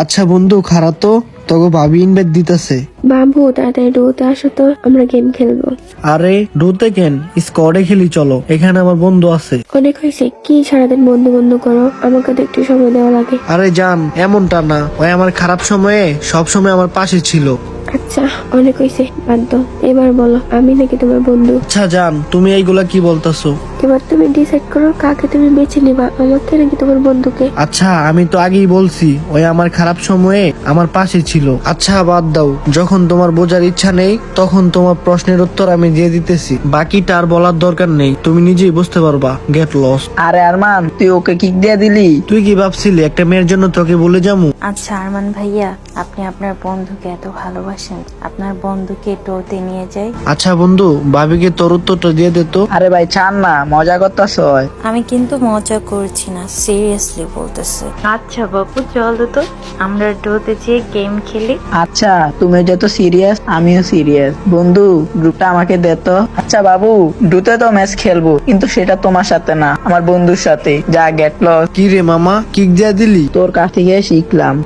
আচ্ছা বন্ধু, খারাপ তো তোকে ভাবি ইনভাইট দিতেছে। বাবু তাড়াতাড়ি ডোতে আসো তো, আমরা গেম খেলবো। আরে ডুতে কেন, স্কোয়াডে খেলি চলো, এখানে আমার বন্ধু আছে। অনেক হয়েছে, কি সারাদিন বন্ধু বন্ধু করো, আমাকে তো একটু সময় দেওয়া লাগে। আরে জান, এমনটা না, ওই আমার খারাপ সময়ে সব সময় আমার পাশে ছিল। আচ্ছা অনেক হয়েছে, বাদ দাও। এবার বলো, আমি নাকি তোমার বন্ধু? আচ্ছা জান, তুমি এইগুলা কি বলতেছো? এবার তুমি ডিসাইড করো কাকে তুমি বেছে নিবা, আমাকে নাকি তোমার বন্ধুকে। আচ্ছা আমি তো আগেই বলছি, ওই আমার খারাপ সময়ে আমার পাশে ছিল। আচ্ছা বাদ দাও, যখন তোমার বোঝার ইচ্ছা নেই তখন তোমার প্রশ্নের উত্তর আমি দিয়ে দিতেছি, বাকিটা আর বলার দরকার নেই, তুমি নিজেই বুঝতে পারবা। Get lost. আরে আরমান, তুই ওকে কিক দিয়ে দিলি? তুই কি ভাবছিলি একটা মেয়ের জন্য তোকে বলে যাবো? আচ্ছা আরমান ভাইয়া, আপনি আপনার বন্ধুকে এত ভালোবাসেন, আপনার বন্ধুকে টোতে নিয়ে যাই। আচ্ছা বন্ধু, ভাবিকে তোর উত্তরটা দিয়ে দে তো। আরে ভাই ছাড় না, মজা করতাছ। আমি কিন্তু মজা করছি না, সিরিয়াসলি বলতেছি। আচ্ছা বাবু চলো তো আমরা টোতে যেয়ে গেম খেলি। আচ্ছা তুমি যত সিরিয়াস আমিও সিরিয়াস। বন্ধু গ্রুপটা আমাকে দে তো। আচ্ছা বাবু, ডুতে তো ম্যাচ খেলবো, কিন্তু সেটা তোমার সাথে না, আমার বন্ধুর সাথে। যা গেট লস। কি রে মামা, কিক দিয়া দিলি? তোর কাছ থেকে শিখলাম।